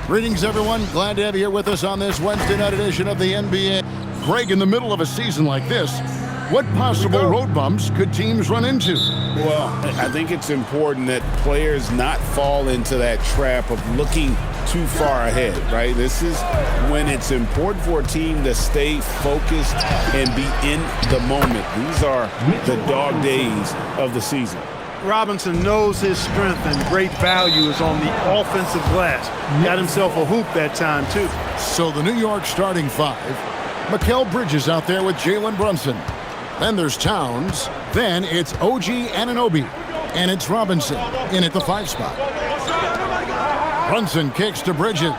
Greetings, everyone. Glad to have you here with us on this Wednesday night edition of the NBA. Greg, in the middle of a season like this, what possible road bumps could teams run into? Well, I think it's important that players not fall into that trap of looking too far ahead, right? This is when it's important for a team to stay focused and be in the moment. These are the dog days of the season. Robinson knows his strength and great value is on the offensive glass. Got himself a hoop that time, too. So the New York starting five, Mikal Bridges out there with Jalen Brunson. Then there's Towns. Then it's OG Anunoby. And it's Robinson in at the 5 spot. Brunson kicks to Bridges.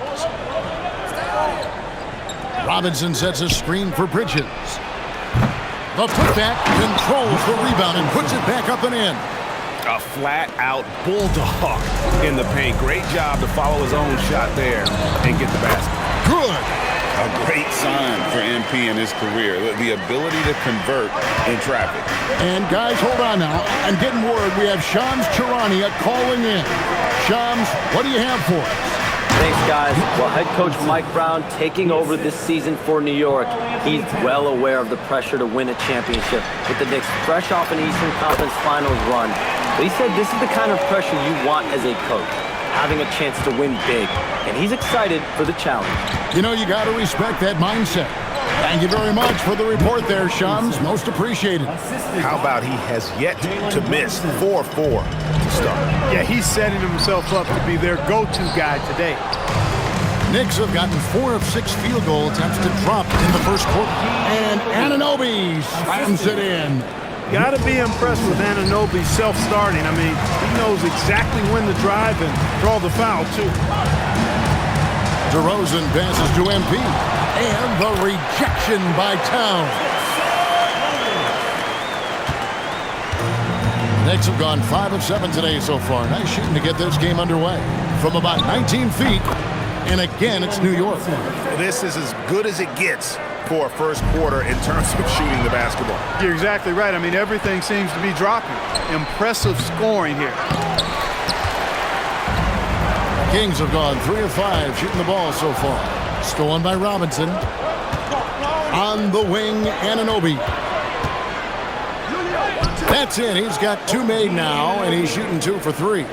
Robinson sets a screen for Bridges. The putback controls the rebound and puts it back up and in. A flat-out bulldog in the paint. Great job to follow his own shot there and get the basket. Good. A great sign for MP in his career, the ability to convert in traffic. And guys, hold on now. I'm getting word we have Shams Charania calling in. Shams, what do you have for us? Thanks, guys. Well, head coach Mike Brown taking over this season for New York. He's well aware of the pressure to win a championship with the Knicks fresh off an Eastern Conference Finals run. But he said this is the kind of pressure you want as a coach, having a chance to win big. And he's excited for the challenge. You know, you got to respect that mindset. Thank you very much for the report there, Shams. Most appreciated. How about he has yet to miss 4-4 to start? Yeah, he's setting himself up to be their go-to guy today. Knicks have gotten 4 of 6 field goal attempts to drop in the first quarter. And Anunoby slams it in. Got to be impressed with Anunoby's self-starting. I mean, he knows exactly when to drive and draw the foul, too. DeRozan passes to MP. And the rejection by Towns. Knicks have gone 5 of 7 today so far. Nice shooting to get this game underway. From about 19 feet. And again, it's New York. This is as good as it gets for a first quarter in terms of shooting the basketball. You're exactly right. I mean, everything seems to be dropping. Impressive scoring here. Kings have gone 3 of 5 shooting the ball so far. Stolen by Robinson. On the wing, Anunoby. That's in. He's got 2 made now, and he's shooting 2 for 3.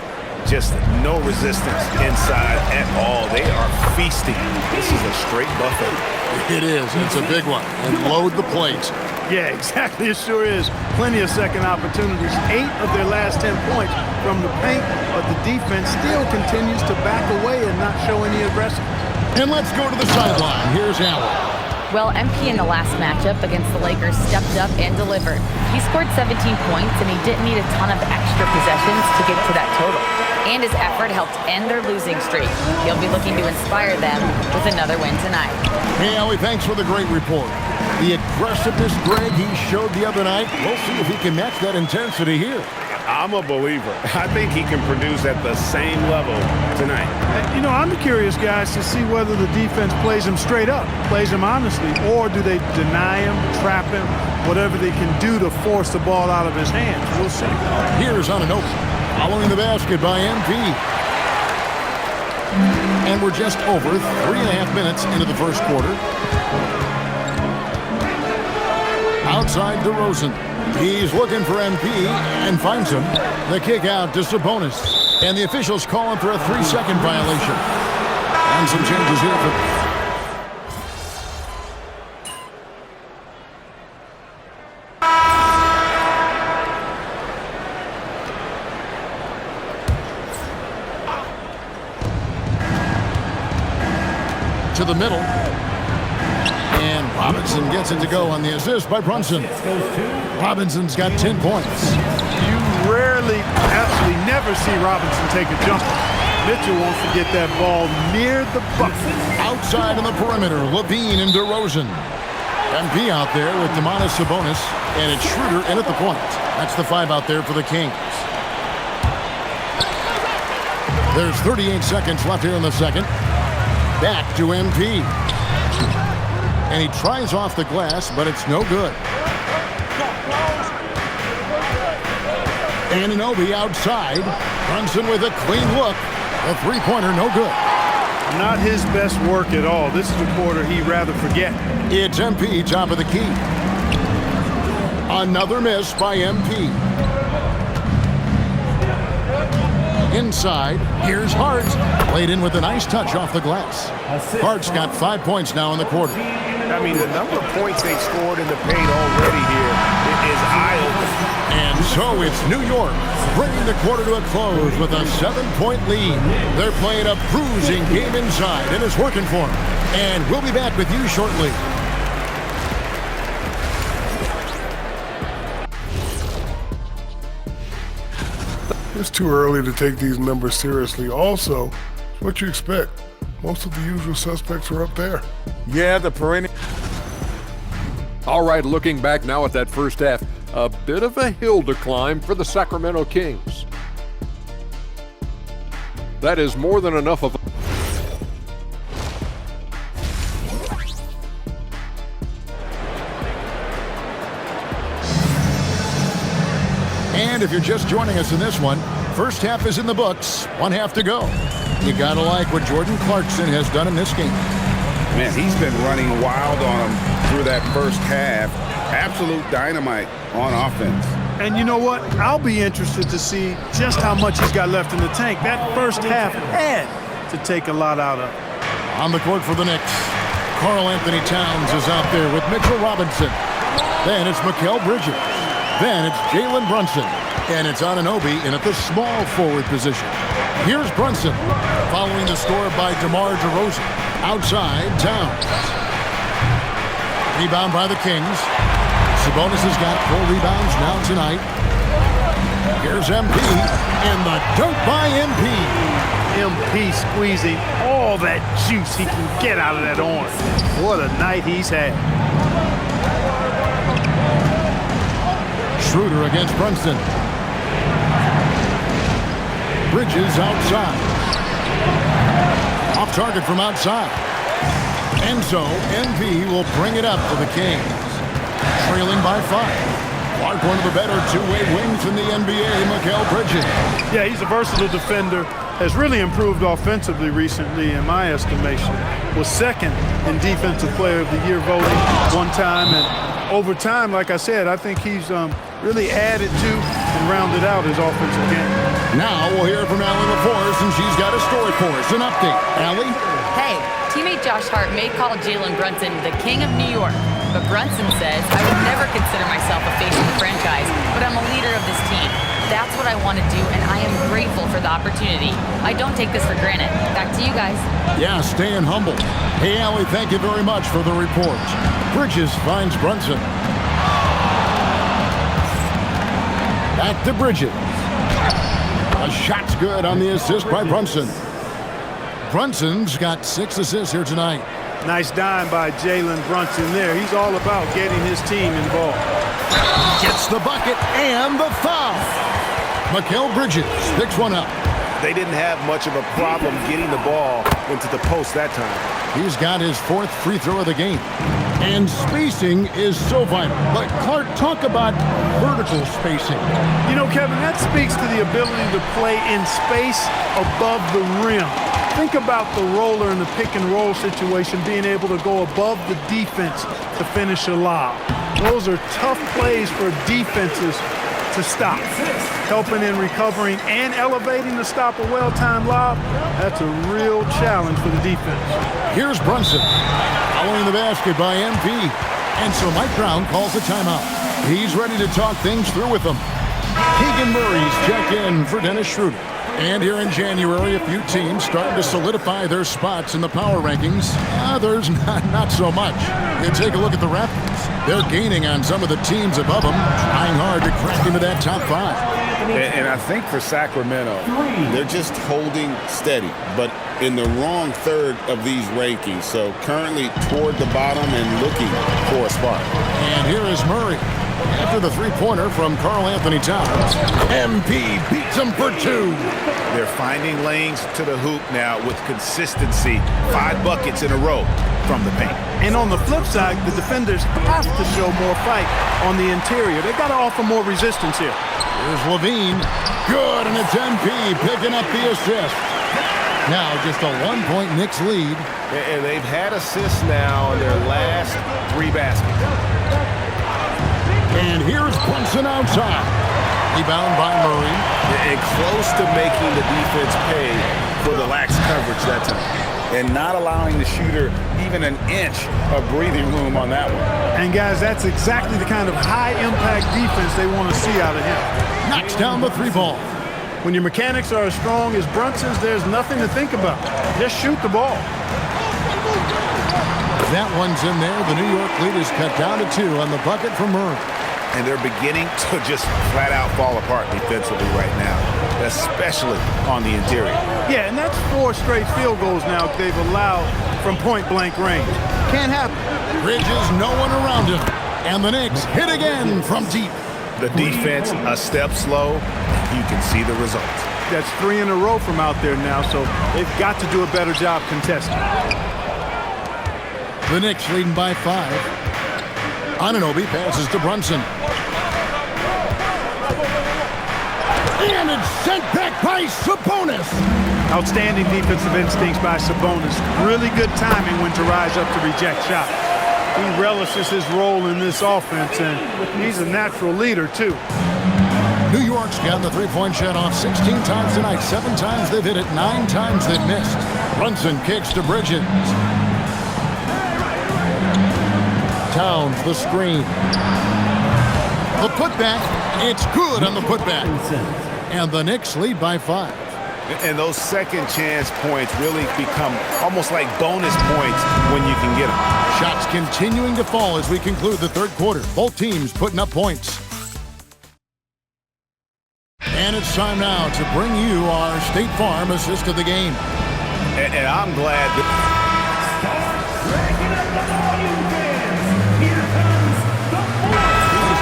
Just no resistance inside at all. They are feasting. This is a straight buffet. It is. It's a big one. And load the plate. Yeah, exactly. It sure is. Plenty of second opportunities. 8 of their last 10 points from the paint, but the defense still continues to back away and not show any aggression. And let's go to the sideline. Here's Allen. Well, MP in the last matchup against the Lakers stepped up and delivered. He scored 17 points, and he didn't need a ton of extra possessions to get to that total. And his effort helped end their losing streak. He'll be looking to inspire them with another win tonight. Hey, Allie, thanks for the great report. The aggressiveness, Greg, he showed the other night. We'll see if he can match that intensity here. I'm a believer. I think he can produce at the same level tonight. You know, I'm curious, guys, to see whether the defense plays him straight up, plays him honestly, or do they deny him, trap him, whatever they can do to force the ball out of his hands. We'll see. Here's Anunoby, following the basket by MP. And we're just over 3.5 minutes into the first quarter. Outside DeRozan. He's looking for MP and finds him. The kick out to Sabonis. And the officials call him for a 3-second violation. And some changes here for... to the middle. And Robinson gets it to go on the assist by Brunson. Robinson's got 10 points. You rarely, actually never see Robinson take a jumper. Mitchell wants to get that ball near the bucket. Outside on the perimeter, Levine and DeRozan. MP out there with Domantas Sabonis, and it's Schroeder in at the point. That's the 5 out there for the Kings. There's 38 seconds left here in the second. Back to MP. And he tries off the glass, but it's no good. Anunoby outside. Brunson with a clean look. The three-pointer, no good. Not his best work at all. This is a quarter he'd rather forget. It's MP, top of the key. Another miss by MP. Inside, here's Hart. Played in with a nice touch off the glass. Hart's got 5 points now in the quarter. I mean, the number of points they've scored in the paint already here is eye-opening. And so it's New York bringing the quarter to a close with a 7-point lead. They're playing a bruising game inside, and it's working for them. And we'll be back with you shortly. It's too early to take these numbers seriously. Also, it's what you expect. Most of the usual suspects are up there. Yeah, the perennial. All right, looking back now at that first half, a bit of a hill to climb for the Sacramento Kings. That is more than enough of And if you're just joining us in this one, first half is in the books, 1 half to go. You gotta like what Jordan Clarkson has done in this game. Man, he's been running wild on him through that first half. Absolute dynamite on offense. And you know what? I'll be interested to see just how much he's got left in the tank. That first half had to take a lot out of. On the court for the Knicks, Karl Anthony Towns is out there with Mitchell Robinson. Then it's Mikal Bridges. Then it's Jalen Brunson. And it's Anunoby in at the small forward position. Here's Brunson, following the score by DeMar DeRozan. Outside, Towns. Rebound by the Kings. Sabonis has got 4 rebounds now tonight. Here's MP, and the dunk by MP. MP squeezing all that juice he can get out of that arm. What a night he's had. Schroeder against Brunson. Bridges outside. Off target from outside. And so MP will bring it up for the Kings. Trailing by 5. Clark, one of the better two-way wings in the NBA, Mikal Bridges. Yeah, he's a versatile defender. Has really improved offensively recently, in my estimation. Was second in Defensive Player of the Year voting one time. And over time, like I said, I think he's really added to and rounded out his offensive game. Now we'll hear from Allie LaForce, and she's got a story for us. An update. Allie? Hey, teammate Josh Hart may call Jalen Brunson the king of New York, but Brunson says, I would never consider myself a face of the franchise, but I'm a leader of this team. That's what I want to do, and I am grateful for the opportunity. I don't take this for granted. Back to you guys. Yeah, staying humble. Hey, Allie, thank you very much for the report. Bridges finds Brunson. Back to Bridges. A shot's good on the assist by Brunson. Brunson's got 6 assists here tonight. Nice dime by Jalen Brunson there. He's all about getting his team involved. Gets the bucket and the foul. Mikal Bridges picks one up. They didn't have much of a problem getting the ball into the post that time. He's got his 4th free throw of the game. And spacing is so vital. But Clark, talk about vertical spacing. You know, Kevin, that speaks to the ability to play in space above the rim. Think about the roller in the pick and roll situation, being able to go above the defense to finish a lob. Those are tough plays for defenses to stop. Helping in recovering and elevating to stop a well-timed lob, that's a real challenge for the defense. Here's Brunson, following the basket by MP. And so Mike Brown calls a timeout. He's ready to talk things through with them. Keegan Murray's check in for Dennis Schroeder. And here in January, a few teams starting to solidify their spots in the power rankings. Others, not so much. You take a look at the Raptors. They're gaining on some of the teams above them, trying hard to crack into that top 5. And I think for Sacramento, they're just holding steady, but in the wrong third of these rankings. So currently toward the bottom and looking for a spot. And here is Murray. After the three-pointer from Karl Anthony Towns, MP beats him for 2. They're finding lanes to the hoop now with consistency. 5 buckets in a row from the paint. And on the flip side, the defenders have to show more fight on the interior. They got to offer more resistance here. Here's Levine. Good, and it's MP picking up the assist. Now just a 1-point Knicks lead. And they've had assists now in their last 3 baskets. And here's Brunson outside. Rebound by Murray. And close to making the defense pay for the lax coverage that time. And not allowing the shooter even an inch of breathing room on that one. And guys, that's exactly the kind of high-impact defense they want to see out of him. Knocks down the 3 ball. When your mechanics are as strong as Brunson's, there's nothing to think about. Just shoot the ball. That one's in there. The New York lead is cut down to 2 on the bucket from Murray. And they're beginning to just flat out fall apart defensively right now, especially on the interior. Yeah, and that's 4 straight field goals now they've allowed from point-blank range. Can't happen. Bridges, no one around him. And the Knicks hit again from deep. The defense a step slow. You can see the results. That's 3 in a row from out there now, so they've got to do a better job contesting. The Knicks leading by 5. Anunoby passes to Brunson. And it's sent back by Sabonis. Outstanding defensive instincts by Sabonis. Really good timing when to rise up to reject shots. He relishes his role in this offense, and he's a natural leader, too. New York's gotten the 3-point shot off 16 times tonight. 7 times they've hit it, 9 times they've missed. Brunson kicks to Bridges. Towns the screen. The putback. It's good on the putback. And the Knicks lead by 5. And those second chance points really become almost like bonus points when you can get them. Shots continuing to fall as we conclude the 3rd quarter. Both teams putting up points. And it's time now to bring you our State Farm assist of the game. And I'm glad that...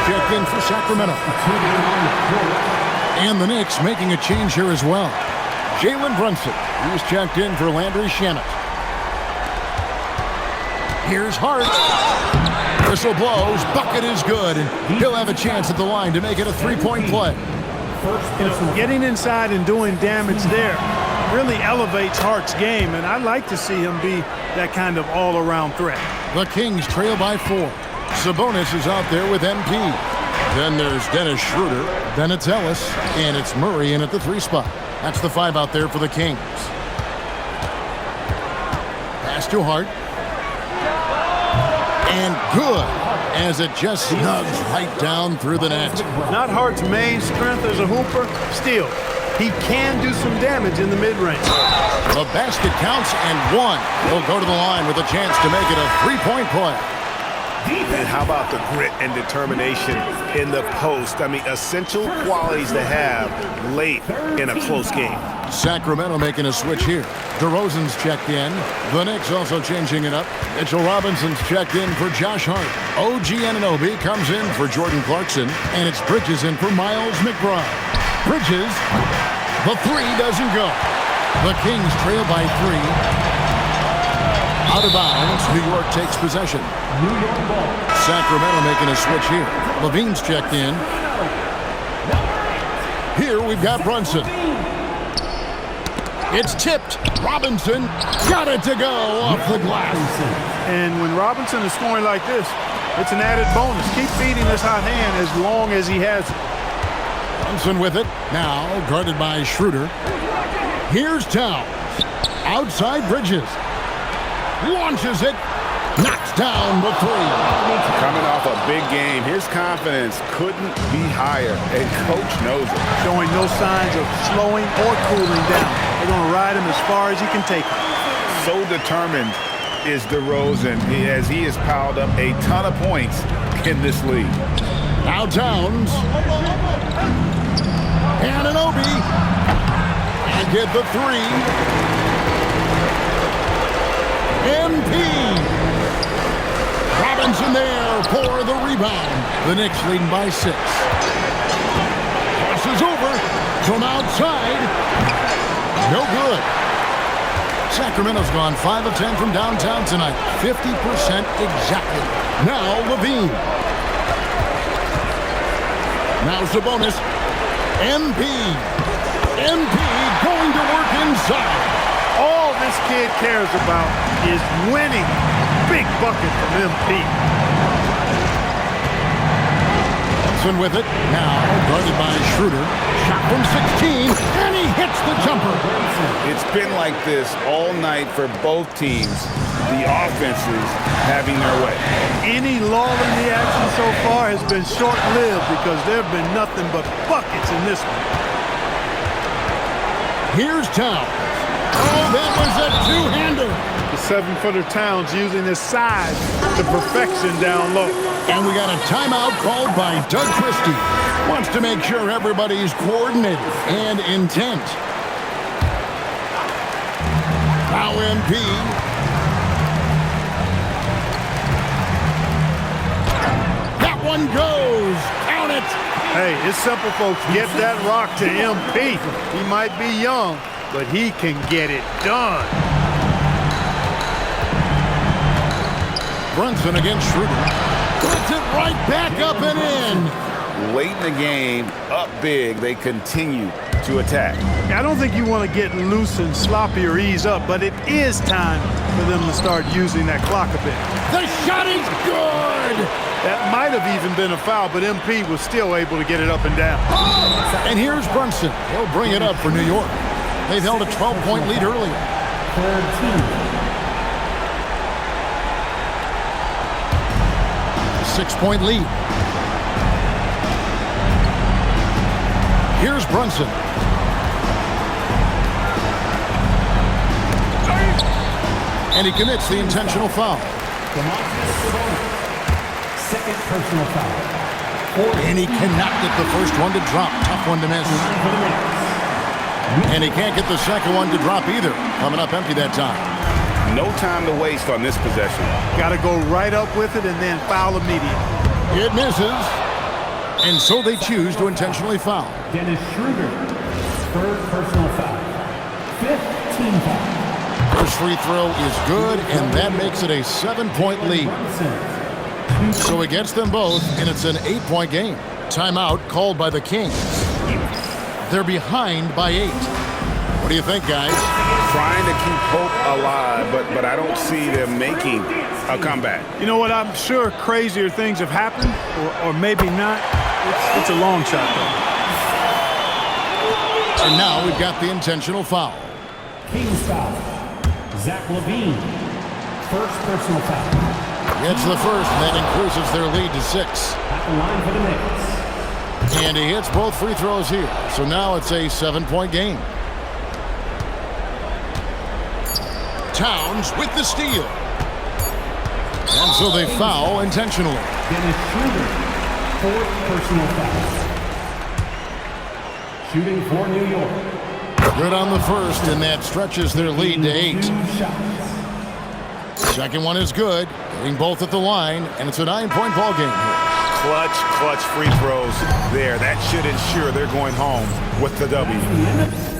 Checked in for Sacramento. And the Knicks making a change here as well. Jalen Brunson, he's checked in for Landry Shamet. Here's Hart. Whistle blows, bucket is good, and he'll have a chance at the line to make it a 3-point play. Getting inside and doing damage there really elevates Hart's game, and I'd like to see him be that kind of all-around threat. The Kings trail by 4. Sabonis is out there with MP. Then there's Dennis Schroeder. Then it's Ellis. And it's Murray in at the 3 spot. That's the 5 out there for the Kings. Pass to Hart. And good as it just snugs right down through the net. Not Hart's main strength as a hooper. Still, he can do some damage in the mid-range. The basket counts and 1. He'll go to the line with a chance to make it a 3-point play. And how about the grit and determination in the post? I mean, essential qualities to have late in a close game. Sacramento making a switch here. DeRozan's checked in. The Knicks also changing it up. Mitchell Robinson's checked in for Josh Hart. OG Anunoby comes in for Jordan Clarkson. And it's Bridges in for Miles McBride. Bridges, the 3 doesn't go. The Kings trail by 3. Out of bounds, New York takes possession. Sacramento making a switch here. Levine's checked in. Here we've got Brunson. It's tipped. Robinson got it to go off the glass. And when Robinson is scoring like this, it's an added bonus. Keep feeding this hot hand as long as he has it. Brunson with it. Now guarded by Schroeder. Here's Towns. Outside Bridges. Launches it. Knocks down the 3. Coming off a big game, his confidence couldn't be higher, and coach knows it. Showing no signs of slowing or cooling down. They're going to ride him as far as he can take him. So determined is DeRozan as he has piled up a ton of points in this league. Now Towns. Anunoby. And get the 3. MP. Robinson there for the rebound. The Knicks leading by 6. Crosses over from outside. No good. Sacramento's gone 5 of 10 from downtown tonight. 50% exactly. Now Levine. Now Sabonis. MP going to work inside. kid cares about is winning. Big bucket from MP. Johnson with it. Now guarded by Schroeder. Shot from 16, and he hits the jumper. It's been like this all night for both teams. The offenses having their way. Any lull in the action so far has been short-lived because there have been nothing but buckets in this one. Here's Towns. Oh, that was a two-hander. The 7-footer Towns using his size to perfection down low. And we got a timeout called by Doug Christie. Wants to make sure everybody's coordinated and intent. Now MP. That one goes. Count it. Hey, it's simple, folks. Get that rock to MP. He might be young, but he can get it done. Brunson against Schroeder. Puts it right back up and in. Late in the game, up big, they continue to attack. I don't think you want to get loose and sloppy or ease up, but it is time for them to start using that clock a bit. The shot is good. That might have even been a foul, but MP was still able to get it up and down. And here's Brunson. He'll bring it up for New York. They've held a 12-point lead earlier. 6-point lead. Here's Brunson. And he commits the intentional foul. Second personal foul. And he cannot get the first one to drop. Tough one to miss. And he can't get the second one to drop either. Coming up empty that time. No time to waste on this possession. Got to go right up with it and then foul immediately. It misses. And so they choose to intentionally foul. Dennis Schroeder, third personal foul. 15 foul. First free throw is good, and that makes it a 7-point lead. So it gets them both, and it's an 8-point game. Timeout called by the Kings. They're behind by 8. What do you think, guys? Trying to keep hope alive, but I don't see them making a comeback. You know what? I'm sure crazier things have happened, or maybe not. It's a long shot, though. And now we've got the intentional foul. Kings foul. Zach LaVine, first personal foul. Gets the first, and that increases their lead to 6. At the line for the Knicks. And he hits both free throws here. So now it's a 7-point game. Towns with the steal. And so they foul intentionally. Dennis Schroeder, fourth personal foul. Shooting for New York. Good on the first, and that stretches their lead to 8. 2 shots. Second one is good. Hitting both at the line, and it's a 9-point ball game here. Clutch free throws there. That should ensure they're going home with the W.